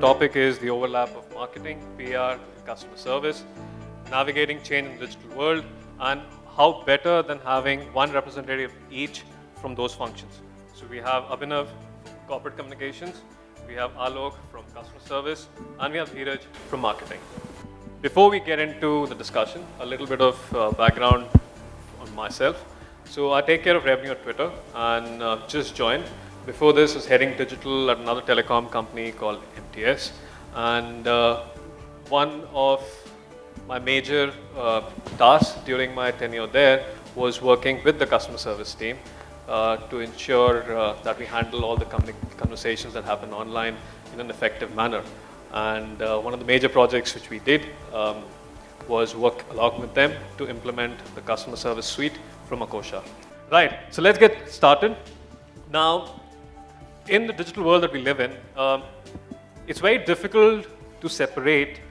topic is the overlap of marketing, PR, customer service, navigating change in the digital world, and how better than having one representative each from those functions. So we have Abhinav, corporate communications, we have Alok from customer service, and we have Dheeraj from marketing. Before we get into the discussion, a little bit of background on myself. So I take care of revenue at Twitter and just joined. Before this, I was heading digital at another telecom company called MTS. And one of my major tasks during my tenure there was working with the customer service team to ensure that we handle all the conversations that happen online in an effective manner. And one of the major projects which we did was work along with them to implement the customer service suite from Akosha. Right, so let's get started. Now, in the digital world that we live in, it's very difficult to separate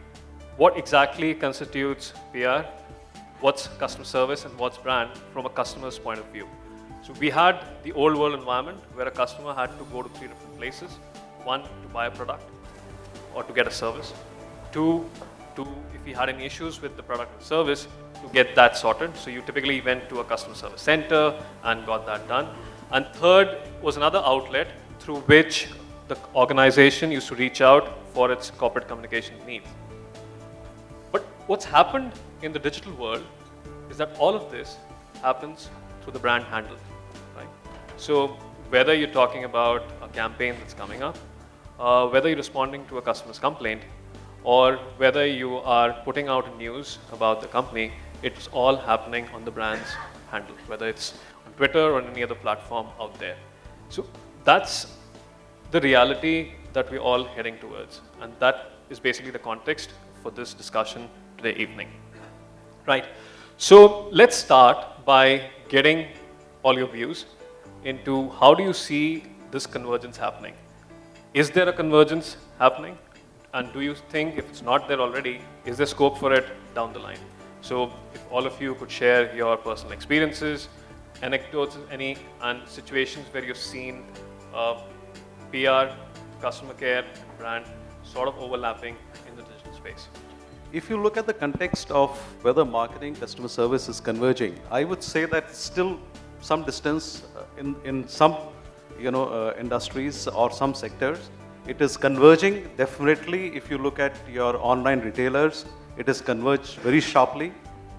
what exactly constitutes PR, what's customer service, and what's brand from a customer's point of view. So we had the old world environment where a customer had to go to 3 different places. 1, to buy a product or to get a service. 2, if he had any issues with the product or service, to get that sorted. So you typically went to a customer service center and got that done. And 3rd was another outlet through which the organization used to reach out for its corporate communication needs. But what's happened in the digital world is that all of this happens through the brand handle, right? So whether you're talking about a campaign that's coming up, whether you're responding to a customer's complaint, or whether you are putting out news about the company, it's all happening on the brand's handle, whether it's on Twitter or on any other platform out there. So that's the reality that we're all heading towards. And that is basically the context for this discussion today evening. Right. So let's start by getting all your views into how do you see this convergence happening? Is there a convergence happening? And do you think if it's not there already, is there scope for it down the line? So if all of you could share your personal experiences, anecdotes, and situations where you've seen PR, customer care, and brand sort of overlapping in the digital space. If you look at the context of whether marketing, customer service is converging, I would say that still some distance in some industries or some sectors. It is converging definitely. If you look at your online retailers, it is converged very sharply.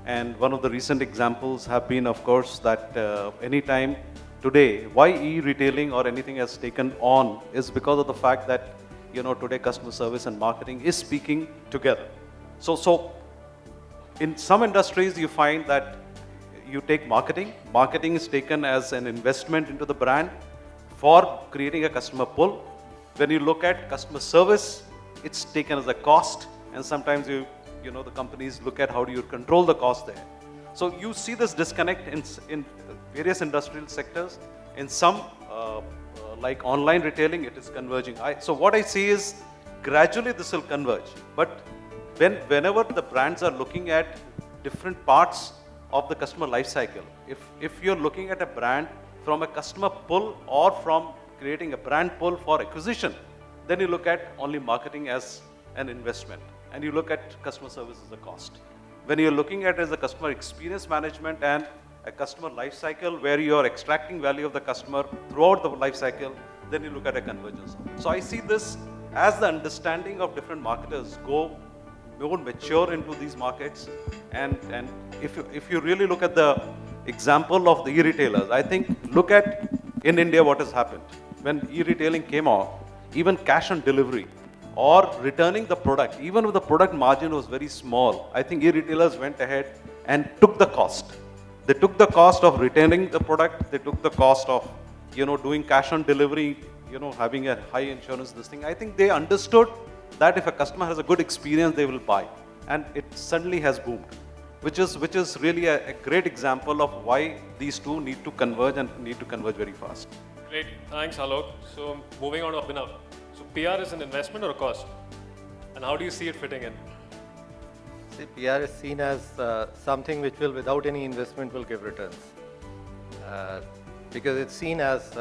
And one of the recent examples have been, of course, that anytime today, why e-retailing or anything has taken on is because of the fact that today customer service and marketing is speaking together. So in some industries you find that you take marketing is taken as an investment into the brand for creating a customer pull. When you look at customer service, it's taken as a cost, and sometimes the companies look at how do you control the cost there. So you see this disconnect in various industrial sectors. In some, like online retailing, it is converging. So what I see is gradually this will converge. But whenever the brands are looking at different parts of the customer life cycle, if you're looking at a brand from a customer pull or from creating a brand pull for acquisition, then you look at only marketing as an investment and you look at customer service as a cost. When you're looking at it as a customer experience management and a customer life cycle where you are extracting value of the customer throughout the life cycle, then you look at a convergence. So I see this as the understanding of different marketers go more mature into these markets. And if you really look at the example of the e-retailers, I think look at in India what has happened. When e-retailing came out, even cash on delivery or returning the product, even if the product margin was very small, I think e-retailers went ahead and took the cost. They took the cost of returning the product. They took the cost of, doing cash on delivery, having a high insurance, this thing. I think they understood that if a customer has a good experience, they will buy. And it suddenly has boomed, which is really a great example of why these two need to converge and need to converge very fast. Great, thanks Alok. So moving on to Abhinav. So PR is an investment or a cost? And how do you see it fitting in? See, PR is seen as something which will, without any investment, will give returns. Because it's seen as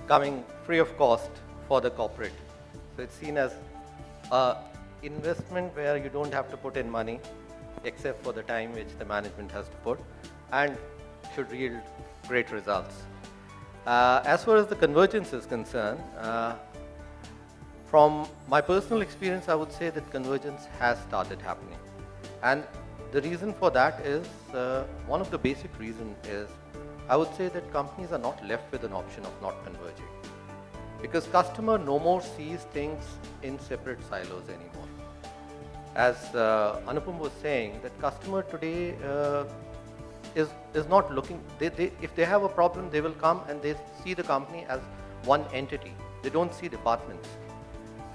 coming free of cost for the corporate. So it's seen as investment where you don't have to put in money except for the time which the management has to put, and should yield great results. As far as the convergence is concerned, from my personal experience, I would say that convergence has started happening. And the reason for that is, one of the basic reasons is, I would say that companies are not left with an option of not converging. Because customer no more sees things in separate silos anymore. As Anupam was saying, that customer today is not looking, if they have a problem, they will come and they see the company as one entity. They don't see departments.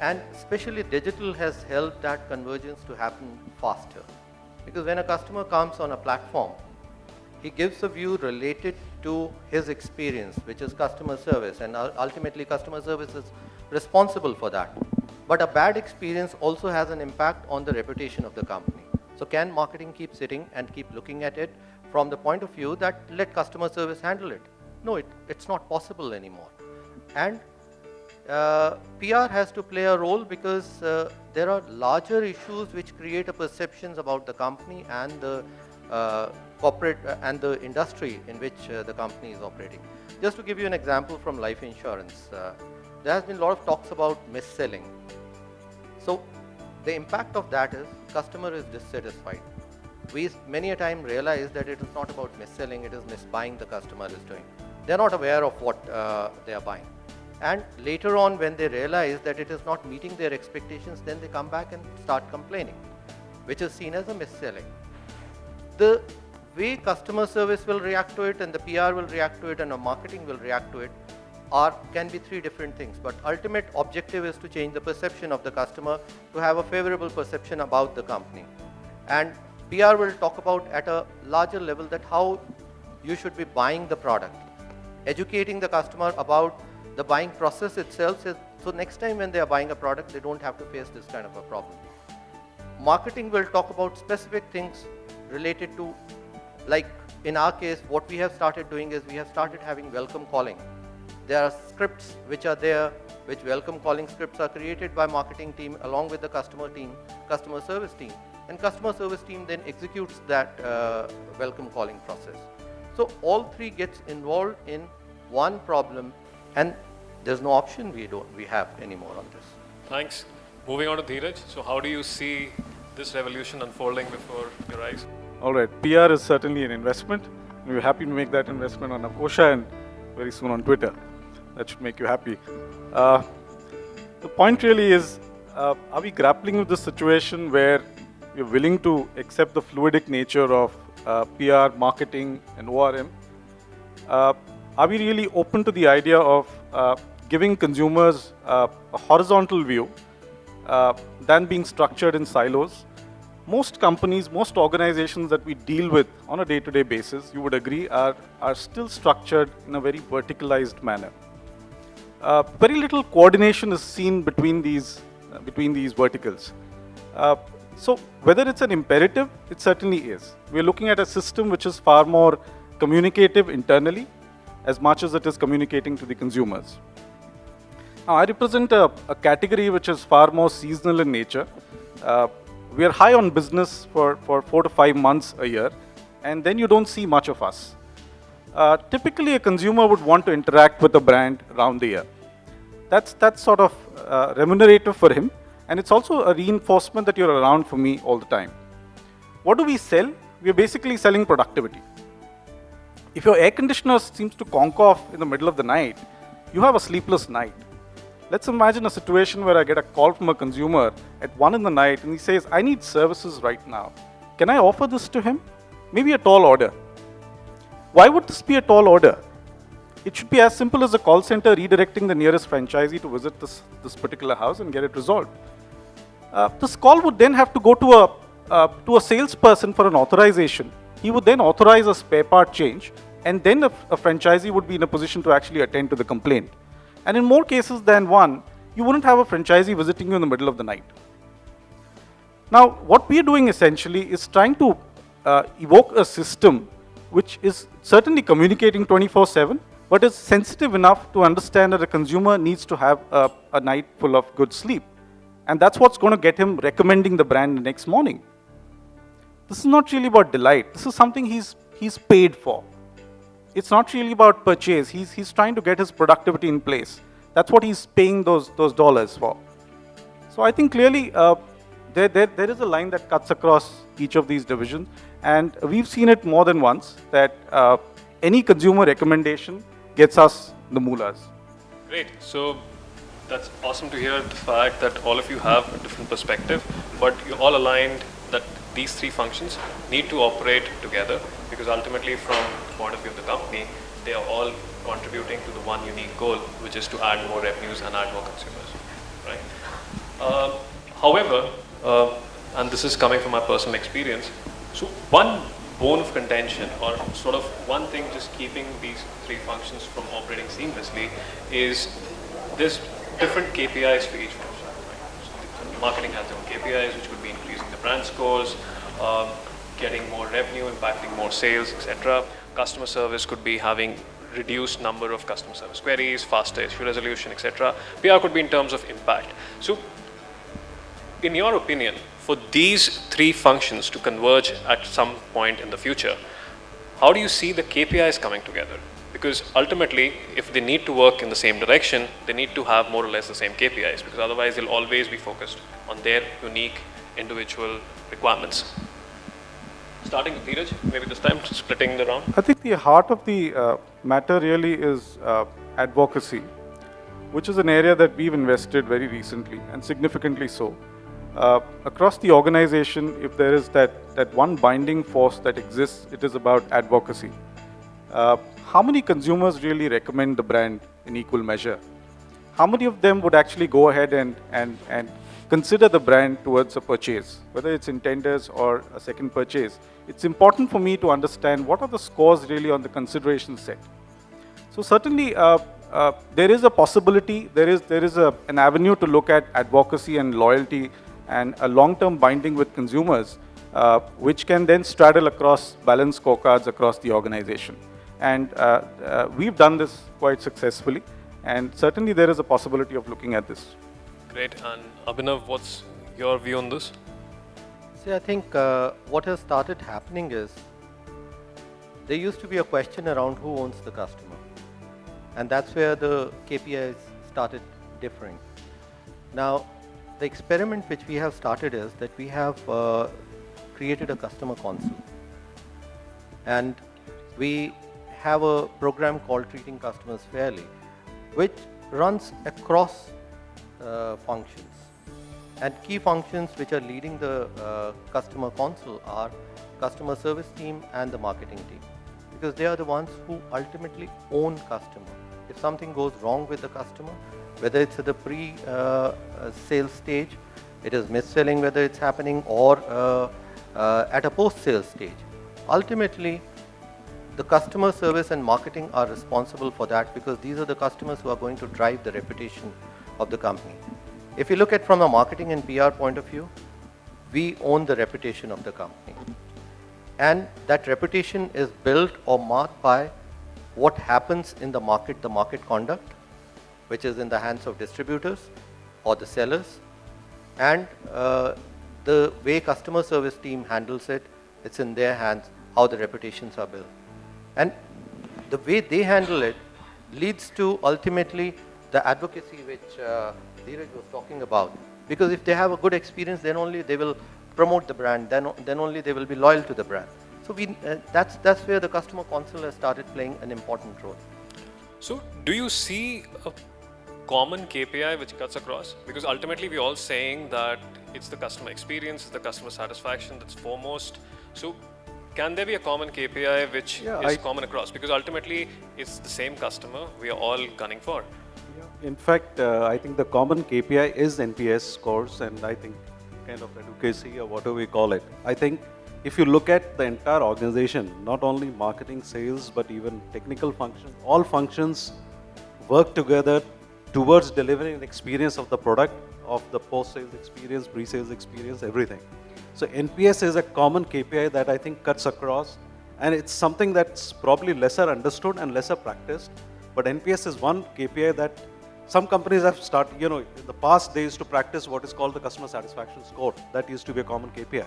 And especially digital has helped that convergence to happen faster. Because when a customer comes on a platform, he gives a view related to his experience, which is customer service, and ultimately customer service is responsible for that. But a bad experience also has an impact on the reputation of the company. So can marketing keep sitting and keep looking at it from the point of view that let customer service handle it? No, it's not possible anymore. And PR has to play a role because there are larger issues which create a perceptions about the company and the corporate and the industry in which the company is operating. Just to give you an example from life insurance, there has been a lot of talks about mis-selling. So the impact of that is customer is dissatisfied. We many a time realize that it is not about mis-selling, it is mis-buying the customer is doing. They are not aware of what they are buying. And later on, when they realize that it is not meeting their expectations, then they come back and start complaining, which is seen as a mis-selling. The way customer service will react to it and the PR will react to it and the marketing will react to it can be three different things. But ultimate objective is to change the perception of the customer to have a favorable perception about the company. And PR will talk about at a larger level that how you should be buying the product, educating the customer about the buying process itself, so next time when they are buying a product, they don't have to face this kind of a problem. Marketing will talk about specific things related to, like in our case, what we have started doing is we have started having welcome calling. There are scripts which are there, which welcome calling scripts are created by marketing team along with the customer service team. And customer service team then executes that welcome calling process. So all three gets involved in one problem, and there's no option we have anymore on this. Thanks. Moving on to Dheeraj. So how do you see this revolution unfolding before your eyes? All right, PR is certainly an investment. We're happy to make that investment on Akosha and very soon on Twitter. That should make you happy. The point really is, are we grappling with the situation where we're willing to accept the fluidic nature of PR, marketing, and ORM? Are we really open to the idea of giving consumers a horizontal view than being structured in silos? Most companies, most organizations that we deal with on a day-to-day basis, you would agree, are still structured in a very verticalized manner. Very little coordination is seen between these verticals. So whether it's an imperative, it certainly is. We're looking at a system which is far more communicative internally, as much as it is communicating to the consumers. Now, I represent a category which is far more seasonal in nature. We are high on business for 4 to 5 months a year, and then you don't see much of us. Typically, a consumer would want to interact with a brand around the year. That's sort of remunerative for him, and it's also a reinforcement that you're around for me all the time. What do we sell? We're basically selling productivity. If your air conditioner seems to conk off in the middle of the night, you have a sleepless night. Let's imagine a situation where I get a call from a consumer at 1 in the night and he says, I need services right now. Can I offer this to him? Maybe a tall order. Why would this be a tall order? It should be as simple as a call center redirecting the nearest franchisee to visit this particular house and get it resolved. This call would then have to go to a salesperson for an authorization. He would then authorize a spare part change, and then a franchisee would be in a position to actually attend to the complaint. And in more cases than one, you wouldn't have a franchisee visiting you in the middle of the night. Now, what we are doing essentially is trying to evoke a system which is certainly communicating 24/7, but is sensitive enough to understand that a consumer needs to have a night full of good sleep. And that's what's going to get him recommending the brand the next morning. This is not really about delight. This is something he's paid for. It's not really about purchase. He's trying to get his productivity in place. That's what he's paying those dollars for. So I think clearly there is a line that cuts across each of these divisions, and we've seen it more than once that any consumer recommendation gets us the moolahs. Great. So that's awesome to hear the fact that all of you have a different perspective, but you're all aligned that these three functions need to operate together, because ultimately from the point of view of the company, they are all contributing to the one unique goal, which is to add more revenues and add more consumers, right? However, and this is coming from my personal experience, so one bone of contention, or sort of one thing just keeping these three functions from operating seamlessly, is there's different KPIs for each function. Right? So marketing has their own KPIs, which could be increasing the brand scores, getting more revenue, impacting more sales, etc. Customer service could be having reduced number of customer service queries, faster issue resolution, etc. PR could be in terms of impact. So, in your opinion, for these three functions to converge at some point in the future, how do you see the KPIs coming together? Because ultimately, if they need to work in the same direction, they need to have more or less the same KPIs, because otherwise they'll always be focused on their unique individual requirements. Starting with Dheeraj, maybe this time splitting the round. I think the heart of the matter really is advocacy, which is an area that we've invested very recently and significantly so. Across the organization, if there is that one binding force that exists, it is about advocacy. How many consumers really recommend the brand in equal measure? How many of them would actually go ahead and consider the brand towards a purchase, whether it's in tenders or a second purchase? It's important for me to understand what are the scores really on the consideration set. So certainly, there is a possibility, there is an avenue to look at advocacy and loyalty and a long-term binding with consumers, which can then straddle across balanced scorecards across the organization. And we've done this quite successfully, and certainly there is a possibility of looking at this. Great. And Abhinav, what's your view on this? See, I think what has started happening is there used to be a question around who owns the customer. And that's where the KPIs started differing. Now, the experiment which we have started is that we have created a customer console. And we have a program called Treating Customers Fairly, which runs across functions. And key functions which are leading the customer console are customer service team and the marketing team, because they are the ones who ultimately own customer. If something goes wrong with the customer, whether it's at the pre-sales stage, it is mis-selling, whether it's happening, or at a post-sales stage, ultimately the customer service and marketing are responsible for that, because these are the customers who are going to drive the reputation of the company. If you look at from a marketing and PR point of view, we own the reputation of the company. And that reputation is built or marked by what happens in the market conduct, which is in the hands of distributors or the sellers, and the way customer service team handles it, it's in their hands how the reputations are built. And the way they handle it leads to ultimately the advocacy which Dheeraj was talking about. Because if they have a good experience, then only they will promote the brand, then only they will be loyal to the brand. So that's where the customer console has started playing an important role. So, do you see a common KPI which cuts across? Because ultimately we're all saying that it's the customer experience, it's the customer satisfaction that's foremost. So, can there be a common KPI which is common across? Because ultimately it's the same customer we are all gunning for. In fact, I think the common KPI is NPS scores, and I think kind of advocacy or whatever we call it. I think if you look at the entire organization, not only marketing, sales, but even technical functions, all functions work together towards delivering an experience of the product, of the post-sales experience, pre-sales experience, everything. So NPS is a common KPI that I think cuts across, and it's something that's probably lesser understood and lesser practiced. But NPS is one KPI that some companies have started, in the past they used to practice what is called the customer satisfaction score. That used to be a common KPI.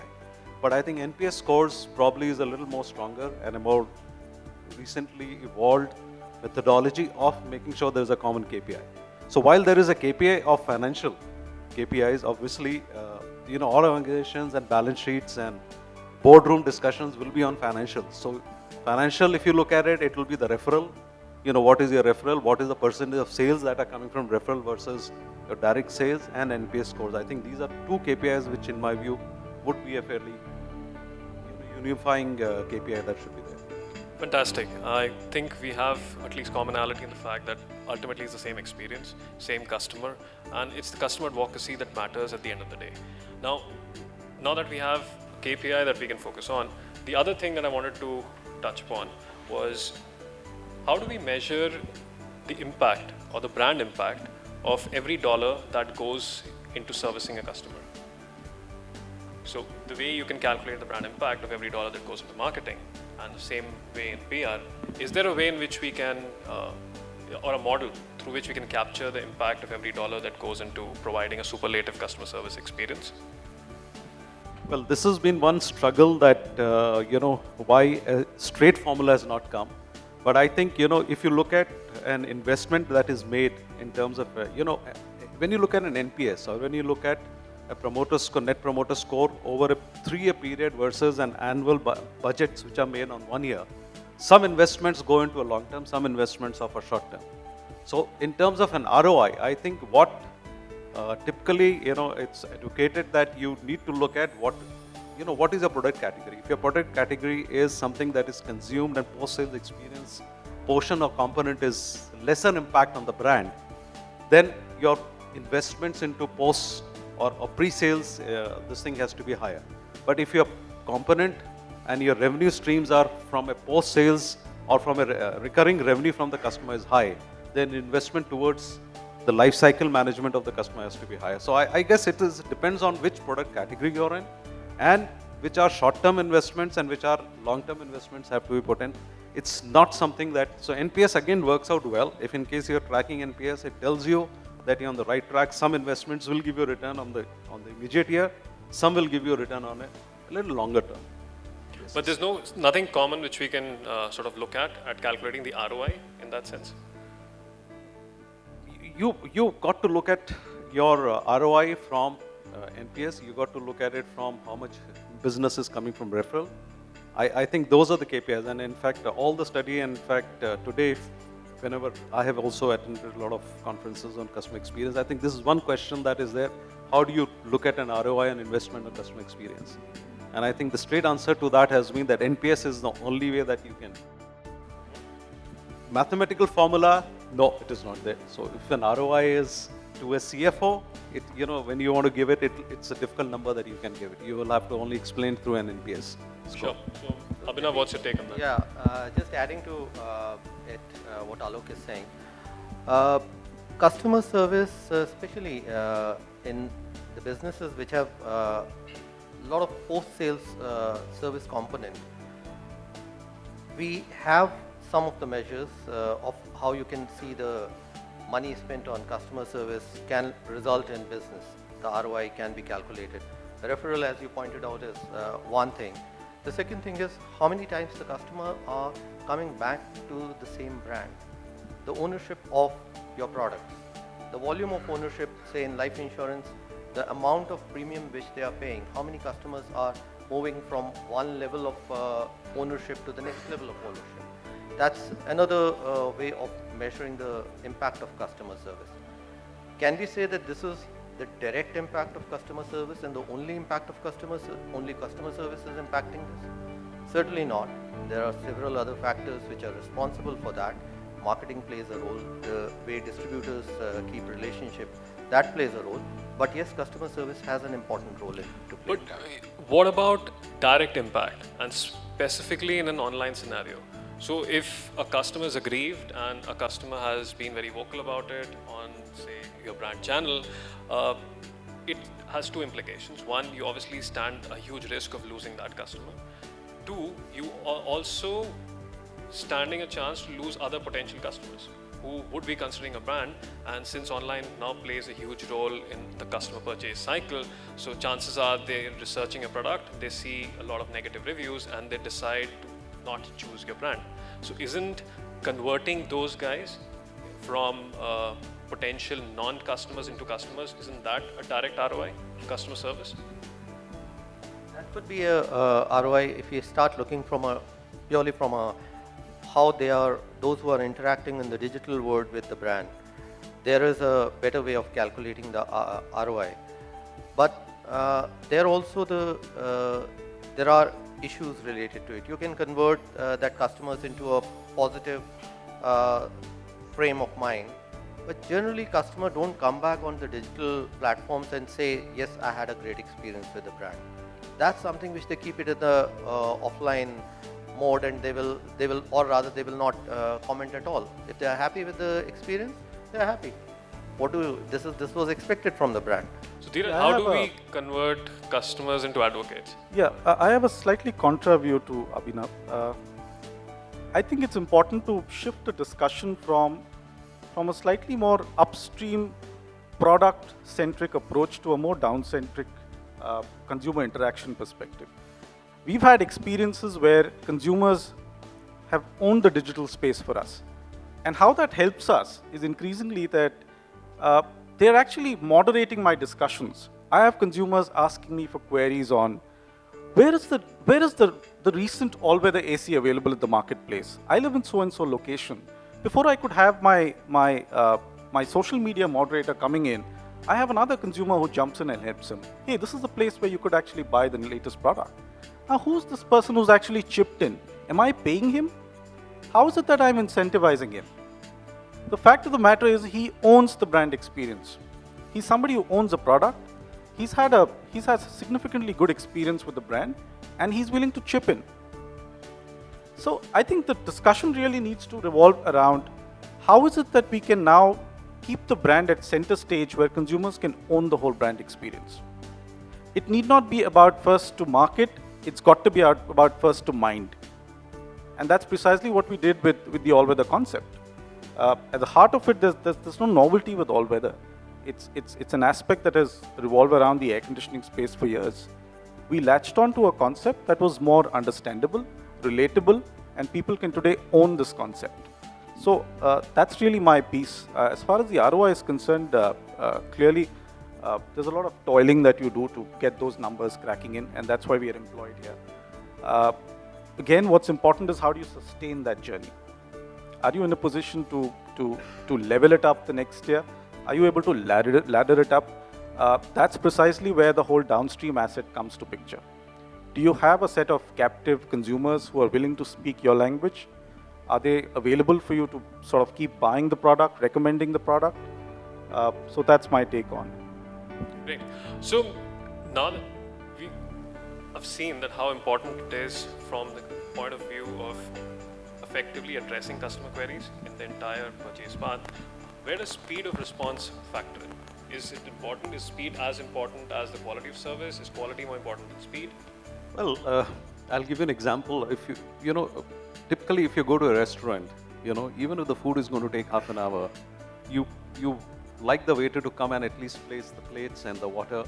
But I think NPS scores probably is a little more stronger and a more recently evolved methodology of making sure there is a common KPI. So while there is a KPI of financial KPIs, obviously, all organizations and balance sheets and boardroom discussions will be on financials. So financial, if you look at it, it will be the referral. What is your referral? What is the percentage of sales that are coming from referral versus your direct sales, and NPS scores. I think these are two KPIs which, in my view, would be a fairly unifying KPI that should be there. Fantastic. I think we have at least commonality in the fact that ultimately it's the same experience, same customer, and it's the customer advocacy that matters at the end of the day. Now that we have a KPI that we can focus on, the other thing that I wanted to touch upon was how do we measure the impact or the brand impact of every dollar that goes into servicing a customer? So the way you can calculate the brand impact of every dollar that goes into marketing, and the same way in PR, is there a way in which we can, or a model through which we can capture the impact of every dollar that goes into providing a superlative customer service experience? Well, this has been one struggle that, why a straight formula has not come. But I think, if you look at an investment that is made in terms of, when you look at an NPS or when you look at a net promoter score over a 3-year period versus an annual budgets which are made on 1 year, some investments go into a long term, some investments are for short term. So in terms of an ROI, I think what typically, it's educated that you need to look at what is your product category. If your product category is something that is consumed and post-sales experience portion or component is lesser impact on the brand, then your investments into post or pre-sales, this thing has to be higher. But if your component and your revenue streams are from a post-sales or from a recurring revenue from the customer is high, then investment towards the life cycle management of the customer has to be higher. So I guess it depends on which product category you're in, and which are short-term investments and which are long-term investments have to be put in. It's not something that, so NPS again works out well. If in case you're tracking NPS, it tells you that you're on the right track. Some investments will give you a return on the immediate year. Some will give you a return on a little longer term. But there's nothing common which we can sort of look at calculating the ROI in that sense. You got to look at your ROI from NPS. You got to look at it from how much business is coming from referral. I think those are the KPIs. And in fact, all the study, in fact, today, whenever I have also attended a lot of conferences on customer experience, I think this is one question that is there. How do you look at an ROI and investment on customer experience? And I think the straight answer to that has been that NPS is the only way that you can. Mathematical formula, no, it is not there. So if an ROI is to a CFO, when you want to give it, it's a difficult number that you can give it. You will have to only explain through an NPS score. Sure. So, Abhinav, what's your take on that? Yeah, just adding to what Alok is saying. Customer service, especially in the businesses which have a lot of post-sales service component, we have some of the measures of how you can see the money spent on customer service can result in business. The ROI can be calculated. The referral, as you pointed out, is one thing. The second thing is how many times the customer are coming back to the same brand. The ownership of your products. The volume of ownership, say in life insurance, the amount of premium which they are paying, how many customers are moving from one level of ownership to the next level of ownership. That's another way of measuring the impact of customer service. Can we say that this is the direct impact of customer service and the only impact of customer service is impacting this? Certainly not. There are several other factors which are responsible for that. Marketing plays a role, the way distributors keep relationship, that plays a role. But yes, customer service has an important role to play. But what about direct impact, and specifically in an online scenario? So if a customer is aggrieved and a customer has been very vocal about it on, say, your brand channel, it has two implications. One, you obviously stand a huge risk of losing that customer. Two, you are also standing a chance to lose other potential customers who would be considering a brand, and since online now plays a huge role in the customer purchase cycle, so chances are they're researching a product, they see a lot of negative reviews, and they decide to not choose your brand. So isn't converting those guys from potential non-customers into customers, isn't that a direct ROI, customer service? That could be a ROI if you start looking from a purely from a how they are, those who are interacting in the digital world with the brand. There is a better way of calculating the ROI. But there also there are issues related to it. You can convert that customers into a positive frame of mind, but generally customer don't come back on the digital platforms and say, yes, I had a great experience with the brand. That's something which they keep it in the offline mode, and they will, or rather they will not comment at all. If they are happy with the experience, they are happy. This was expected from the brand. So Dheeraj, Yeah, I how have do we convert customers into advocates? Yeah, I have a slightly contra view to Abhinav. I think it's important to shift the discussion from a slightly more upstream product-centric approach to a more down-centric consumer interaction perspective. We've had experiences where consumers have owned the digital space for us. And how that helps us is increasingly that they're actually moderating my discussions. I have consumers asking me for queries on where is the recent all-weather AC available at the marketplace? I live in so-and-so location. Before I could have my social media moderator coming in, I have another consumer who jumps in and helps him. Hey, this is the place where you could actually buy the latest product. Now, who's this person who's actually chipped in? Am I paying him? How is it that I'm incentivizing him? The fact of the matter is he owns the brand experience. He's somebody who owns a product. He's had significantly good experience with the brand, and he's willing to chip in. So I think the discussion really needs to revolve around how is it that we can now keep the brand at center stage where consumers can own the whole brand experience. It need not be about first to market, it's got to be about first to mind. And that's precisely what we did with the all-weather concept. At the heart of it, there's no novelty with all-weather. It's an aspect that has revolved around the air conditioning space for years. We latched on to a concept that was more understandable, relatable, and people can today own this concept. So that's really my piece. As far as the ROI is concerned, clearly there's a lot of toiling that you do to get those numbers cracking in, and that's why we are employed here. Again, what's important is how do you sustain that journey? Are you in a position to level it up the next year? Are you able to ladder it up? That's precisely where the whole downstream asset comes to picture. Do you have a set of captive consumers who are willing to speak your language? Are they available for you to sort of keep buying the product, recommending the product? So that's my take on it. Great. So now that I've seen that how important it is from the point of view of effectively addressing customer queries in the entire purchase path, where does speed of response factor in? Is it important? Is speed as important as the quality of service? Is quality more important than speed? Well, I'll give you an example. If typically if you go to a restaurant, even if the food is going to take half an hour, you like the waiter to come and at least place the plates and the water.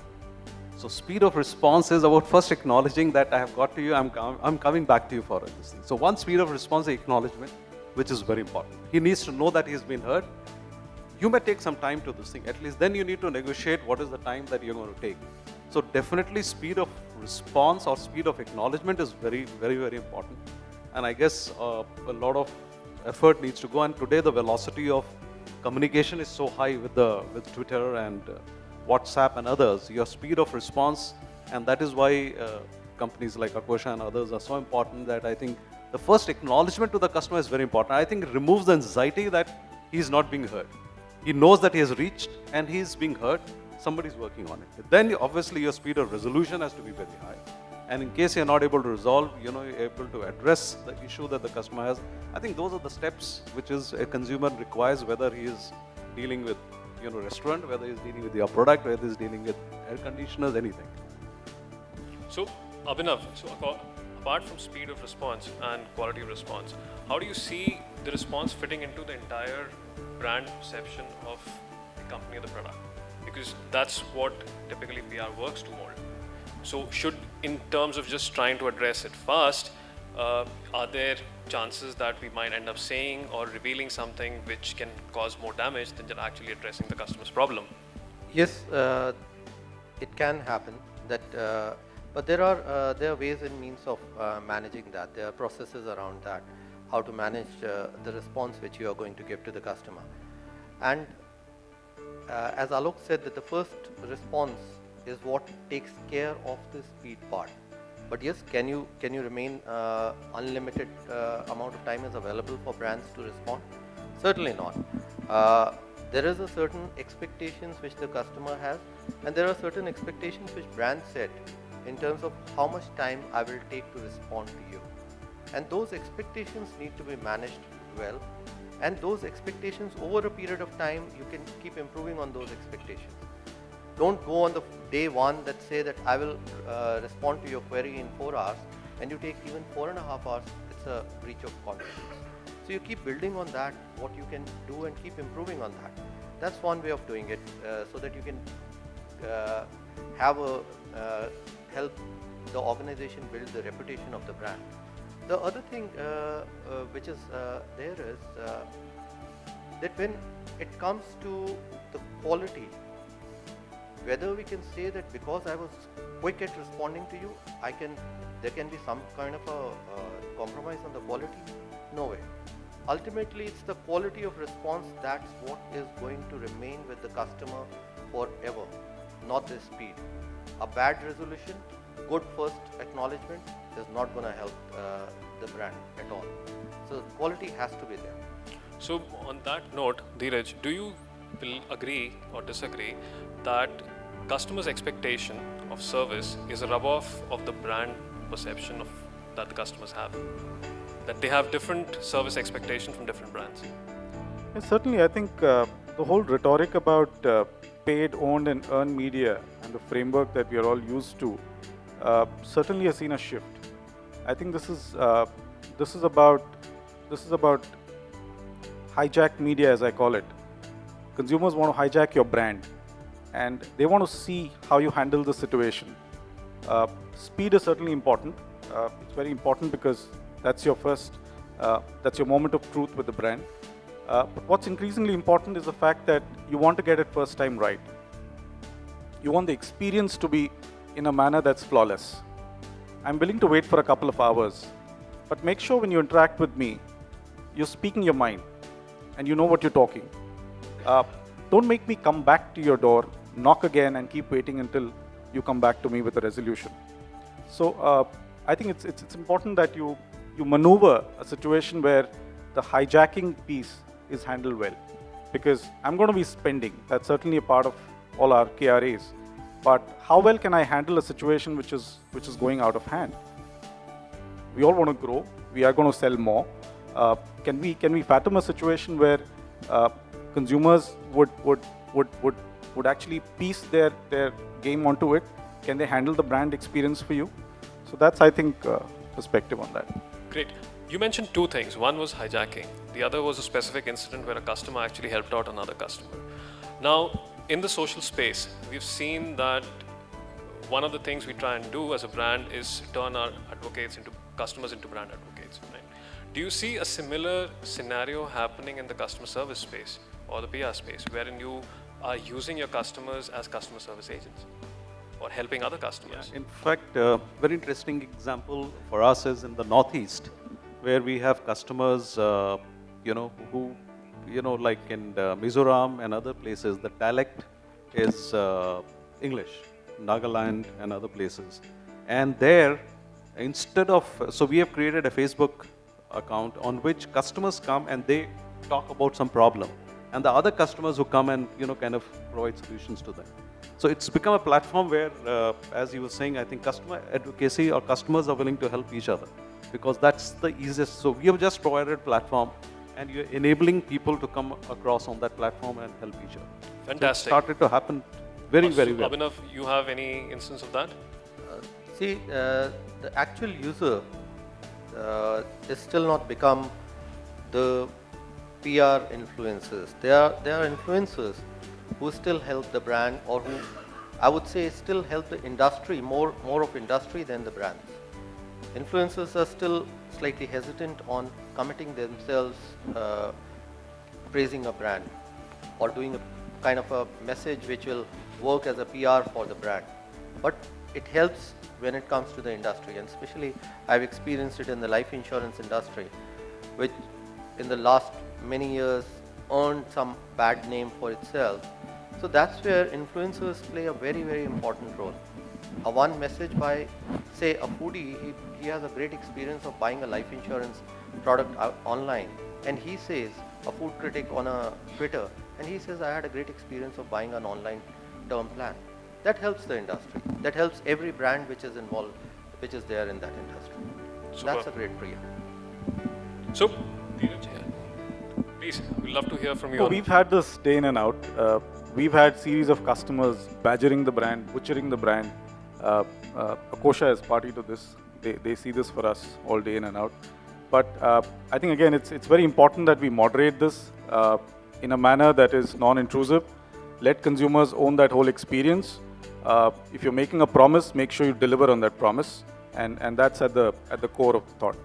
So speed of response is about first acknowledging that I have got to you, I'm coming back to you for this thing. So one speed of response is acknowledgement, which is very important. He needs to know that he's been heard. You may take some time to this thing. At least then you need to negotiate what is the time that you're going to take. So definitely speed of response or speed of acknowledgement is very, very, very important. And I guess a lot of effort needs to go. And today the velocity of communication is so high with Twitter and WhatsApp and others. Your speed of response, and that is why companies like Akosha and others are so important, that I think the first acknowledgement to the customer is very important. I think it removes the anxiety that he's not being heard. He knows that he has reached and he's being heard. Somebody's working on it. Then obviously your speed of resolution has to be very high. And in case you're not able to resolve, you're able to address the issue that the customer has. I think those are the steps which is a consumer requires, whether he is dealing with restaurant, whether he's dealing with your product, whether he's dealing with air conditioners, anything. So Abhinav, apart from speed of response and quality of response, how do you see the response fitting into the entire brand perception of the company or the product? Because that's what typically PR works to mold. So should, in terms of just trying to address it fast, are there chances that we might end up saying or revealing something which can cause more damage than just actually addressing the customer's problem? Yes, it can happen. But there are ways and means of managing that. There are processes around that, how to manage the response which you are going to give to the customer. And as Alok said, that the first response is what takes care of the speed part. But yes, can you remain unlimited amount of time is available for brands to respond? Certainly not. There is a certain expectations which the customer has, and there are certain expectations which brands set in terms of how much time I will take to respond to you. And those expectations need to be managed well. And those expectations over a period of time, you can keep improving on those expectations. Don't go on the day one that say that I will respond to your query in 4 hours, and you take even 4.5 hours. It's a breach of confidence. So you keep building on that, what you can do, and keep improving on that. That's one way of doing it, so that you can have a help the organization build the reputation of the brand. The other thing which is there is that when it comes to the quality, whether we can say that because I was quick at responding to you, there can be some kind of a compromise on the quality? No way. Ultimately, it's the quality of response that's what is going to remain with the customer forever, not the speed. A bad resolution, good first acknowledgement is not going to help the brand at all. So quality has to be there. So on that note, Dheeraj, do you agree or disagree that customers' expectation of service is a rub-off of the brand perception that the customers have? That they have different service expectations from different brands? Yes, certainly, I think the whole rhetoric about paid, owned, and earned media and the framework that we are all used to certainly has seen a shift. I think this is about hijacked media, as I call it. Consumers want to hijack your brand, and they want to see how you handle the situation. Speed is certainly important. It's very important because that's your moment of truth with the brand. But what's increasingly important is the fact that you want to get it first time right. You want the experience to be in a manner that's flawless. I'm willing to wait for a couple of hours, but make sure when you interact with me, you're speaking your mind and you know what you're talking. Don't make me come back to your door, knock again, and keep waiting until you come back to me with a resolution. So I think it's important that you maneuver a situation where the hijacking piece is handled well, because I'm going to be spending. That's certainly a part of all our KRAs. But how well can I handle a situation which is going out of hand? We all want to grow. We are going to sell more. Can we fathom a situation where consumers would actually piece their game onto it? Can they handle the brand experience for you? So that's, I think, perspective on that. Great. You mentioned two things. One was hijacking. The other was a specific incident where a customer actually helped out another customer. Now, in the social space, we've seen that one of the things we try and do as a brand is turn our customers into brand advocates. Right? Do you see a similar scenario happening in the customer service space or the PR space, wherein you are using your customers as customer service agents or helping other customers? In fact, very interesting example for us is in the Northeast, where we have customers, who, like in Mizoram and other places, the dialect is English, Nagaland and other places. And there, so we have created a Facebook account on which customers come and they talk about some problem. And the other customers who come and, kind of provide solutions to them. So it's become a platform where, as you were saying, I think customer advocacy or customers are willing to help each other, because that's the easiest. So we have just provided a platform, and you're enabling people to come across on that platform and help each other. Fantastic. So it started to happen very, very well. Abhinav, you have any instance of that? The actual user is still not become the PR influencers. They are influencers who still help the brand, or who I would say still help the industry, more of industry than the brands. Influencers are still slightly hesitant on committing themselves, praising a brand or doing a kind of a message which will work as a PR for the brand. But it helps when it comes to the industry, and especially I've experienced it in the life insurance industry, which in the last many years earned some bad name for itself. So that's where influencers play a very, very important role. A one message by, say, a foodie, he has a great experience of buying a life insurance product online, and he says, a food critic on a Twitter, and he says, I had a great experience of buying an online term plan. That helps the industry. That helps every brand which is involved, which is there in that industry. Super. That's a great prayer. So, Dheeraj, please, we'd love to hear from you. So on- we've had this day in and out. We've had series of customers badgering the brand, butchering the brand. Akosha is party to this. They see this for us all day in and out. But I think again, it's very important that we moderate this in a manner that is non-intrusive. Let consumers own that whole experience. If you're making a promise, make sure you deliver on that promise, and that's at the core of the thought.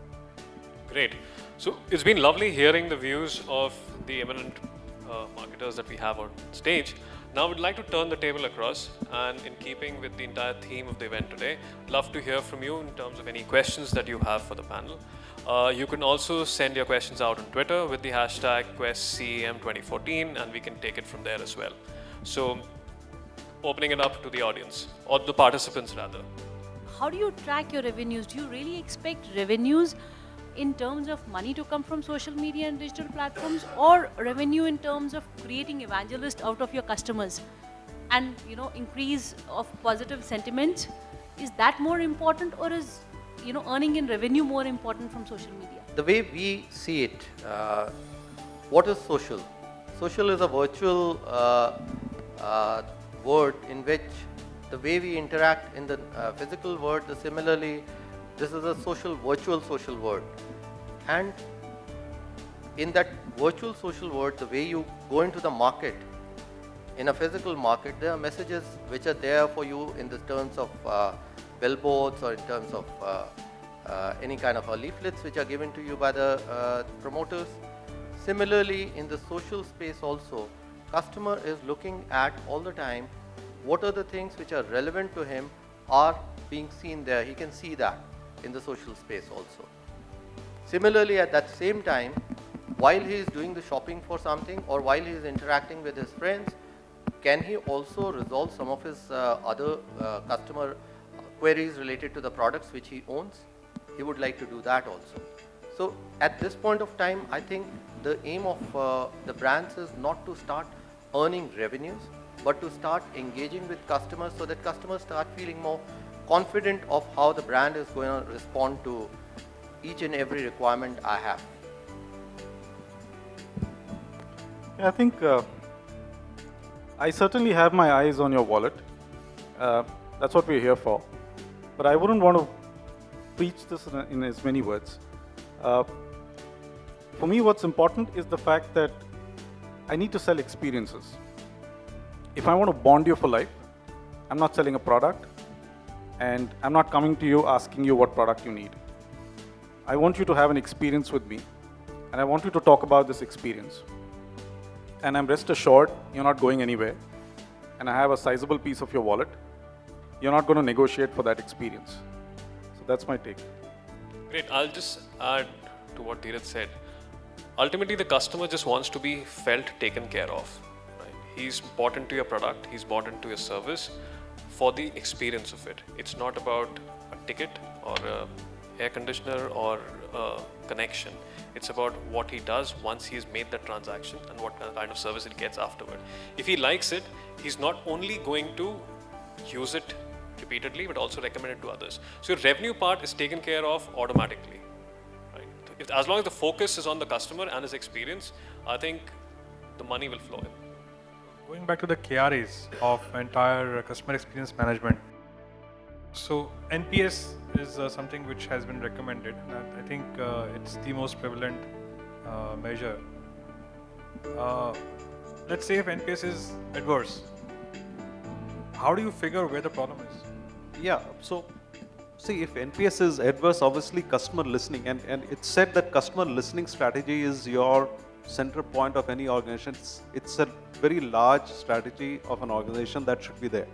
Great. So it's been lovely hearing the views of the eminent marketers that we have on stage. Now we'd like to turn the table across, and in keeping with the entire theme of the event today, love to hear from you in terms of any questions that you have for the panel. You can also send your questions out on Twitter with the hashtag QuestCEM2014, and we can take it from there as well. So opening it up to the audience, or the participants rather. How do you track your revenues? Do you really expect revenues in terms of money to come from social media and digital platforms, or revenue in terms of creating evangelists out of your customers and increase of positive sentiment? Is that more important, or is earning in revenue more important from social media? The way we see it, what is social? Social is a virtual word in which the way we interact in the physical world, similarly, this is a virtual social world. And in that virtual social world, the way you go into the market, in a physical market, there are messages which are there for you in the terms of billboards, or in terms of any kind of leaflets which are given to you by the promoters. Similarly, in the social space also, customer is looking at all the time what are the things which are relevant to him are being seen there. He can see that in the social space also. Similarly, at that same time, while he is doing the shopping for something, or while he is interacting with his friends, can he also resolve some of his other customer queries related to the products which he owns? He would like to do that also. So at this point of time, I think the aim of the brands is not to start earning revenues, but to start engaging with customers, so that customers start feeling more confident of how the brand is going to respond to each and every requirement I have. Yeah, I think I certainly have my eyes on your wallet. That's what we're here for. But I wouldn't want to preach this in as many words. For me, what's important is the fact that I need to sell experiences. If I want to bond you for life, I'm not selling a product, and I'm not coming to you asking you what product you need. I want you to have an experience with me, and I want you to talk about this experience. And I'm rest assured you're not going anywhere, and I have a sizable piece of your wallet. You're not going to negotiate for that experience. So that's my take. Great. I'll just add to what Dheeraj said. Ultimately, the customer just wants to be felt taken care of. Right? He's bought into your product, he's bought into your service for the experience of it. It's not about a ticket or a air conditioner or a connection. It's about what he does once he's made that transaction and what kind of service it gets afterward. If he likes it, he's not only going to use it repeatedly, but also recommend it to others. So your revenue part is taken care of automatically. Right? As long as the focus is on the customer and his experience, I think the money will flow in. Going back to the KRAs of entire customer experience management. So NPS is something which has been recommended, and I think it's the most prevalent measure. Let's say if NPS is adverse, how do you figure where the problem is? Yeah, so see, if NPS is adverse, obviously customer listening, and it's said that customer listening strategy is your center point of any organization. It's a very large strategy of an organization that should be there.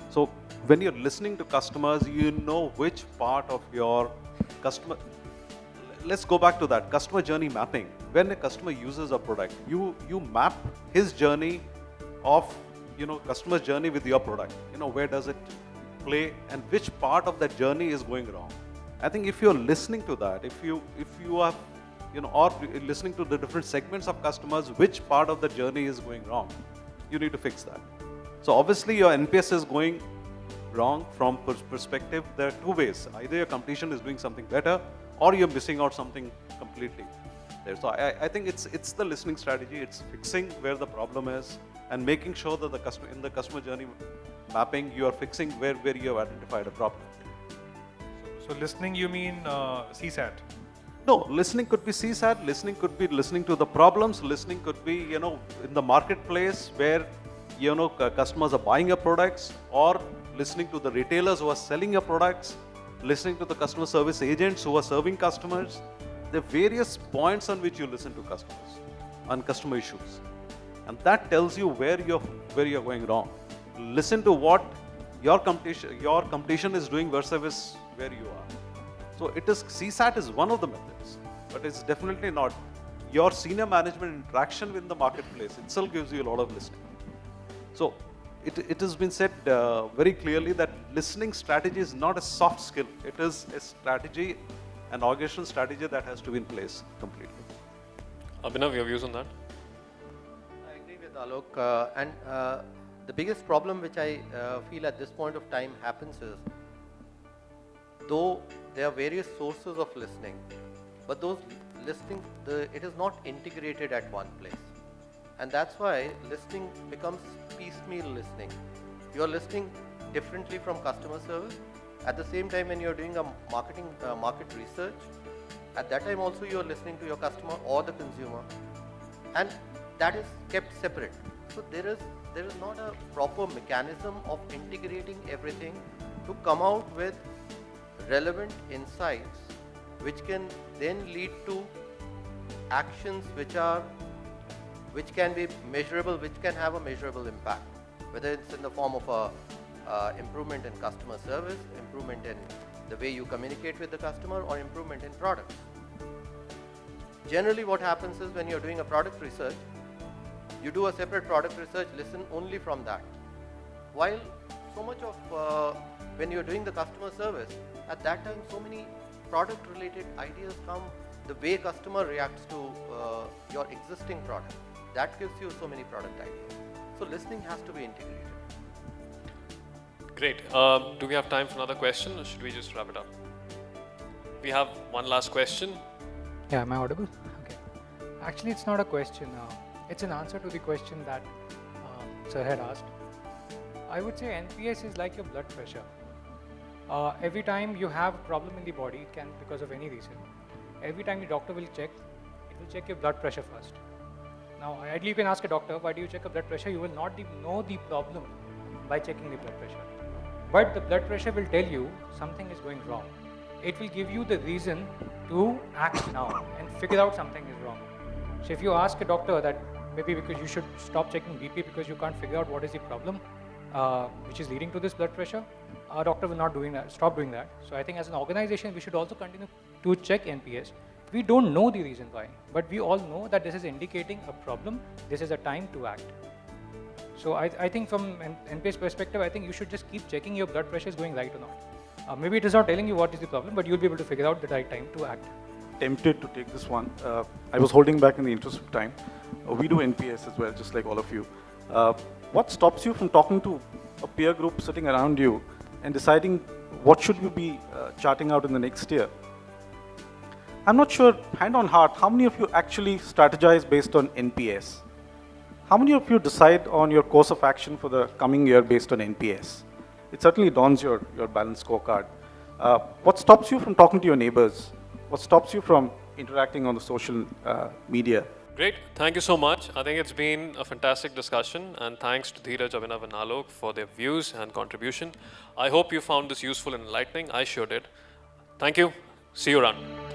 So when you're listening to customers, you know which part of your customer. Let's go back to that customer journey mapping. When a customer uses a product, you map his journey of customer's journey with your product. Where does it play and which part of that journey is going wrong. I think if you're listening to that, if you are or listening to the different segments of customers, which part of the journey is going wrong, you need to fix that. So obviously your NPS is going wrong from perspective. There are two ways. Either your competition is doing something better or you're missing out something completely there. So I think it's the listening strategy. It's fixing where the problem is and making sure that in the customer journey mapping, you are fixing where you have identified a problem. So listening, you mean CSAT? No, listening could be CSAT, listening could be listening to the problems, listening could be, in the marketplace where, customers are buying your products, or listening to the retailers who are selling your products, listening to the customer service agents who are serving customers. There are various points on which you listen to customers, on customer issues. And that tells you where you're going wrong. Listen to what your competition is doing versus where you are. So CSAT is one of the methods, but it's definitely not. Your senior management interaction with the marketplace itself gives you a lot of listening. So it has been said very clearly that listening strategy is not a soft skill. It is a strategy, an organizational strategy that has to be in place completely. Abhinav, your views on that? I agree with Alok. And the biggest problem which I feel at this point of time happens is, though there are various sources of listening, but those listening, it is not integrated at one place. And that's why listening becomes piecemeal listening. You're listening differently from customer service. At the same time, when you're doing a market research, at that time also you're listening to your customer or the consumer. And that is kept separate. So there is not a proper mechanism of integrating everything to come out with relevant insights which can then lead to actions which can be measurable, which can have a measurable impact, whether it's in the form of a improvement in customer service, improvement in the way you communicate with the customer, or improvement in products. Generally what happens is, when you're doing a product research, you do a separate product research, listen only from that. While so much of when you're doing the customer service, at that time so many product related ideas come, the way customer reacts to your existing product. That gives you so many product ideas. So listening has to be integrated. Great. Do we have time for another question, or should we just wrap it up? We have one last question. Yeah, am I audible? Okay. Actually, it's not a question. It's an answer to the question that Sir had asked. I would say NPS is like your blood pressure. Every time you have a problem in the body, it can because of any reason. Every time the doctor will check, it will check your blood pressure first. Now, ideally you can ask a doctor, why do you check a blood pressure? You will not know the problem by checking the blood pressure. But the blood pressure will tell you something is going wrong. It will give you the reason to act now and figure out something is wrong. So if you ask a doctor that maybe because you should stop checking BP because you can't figure out what is the problem which is leading to this blood pressure, our doctor will not stop doing that. So I think as an organization, we should also continue to check NPS. We don't know the reason why, but we all know that this is indicating a problem. This is a time to act. So I think from an NPS perspective, I think you should just keep checking your blood pressure is going right or not. Maybe it is not telling you what is the problem, but you'll be able to figure out the right time to act. Tempted to take this one. I was holding back in the interest of time. We do NPS as well, just like all of you. What stops you from talking to a peer group sitting around you and deciding what should you be charting out in the next year? I'm not sure, hand on heart, how many of you actually strategize based on NPS? How many of you decide on your course of action for the coming year based on NPS? It certainly dawns your balanced scorecard. What stops you from talking to your neighbors? What stops you from interacting on the social media. Great. Thank you so much. I think it's been a fantastic discussion, and thanks to Dheeraj, Abhinav, and Alok for their views and contribution. I hope you found this useful and enlightening. I sure did. Thank you. See you around.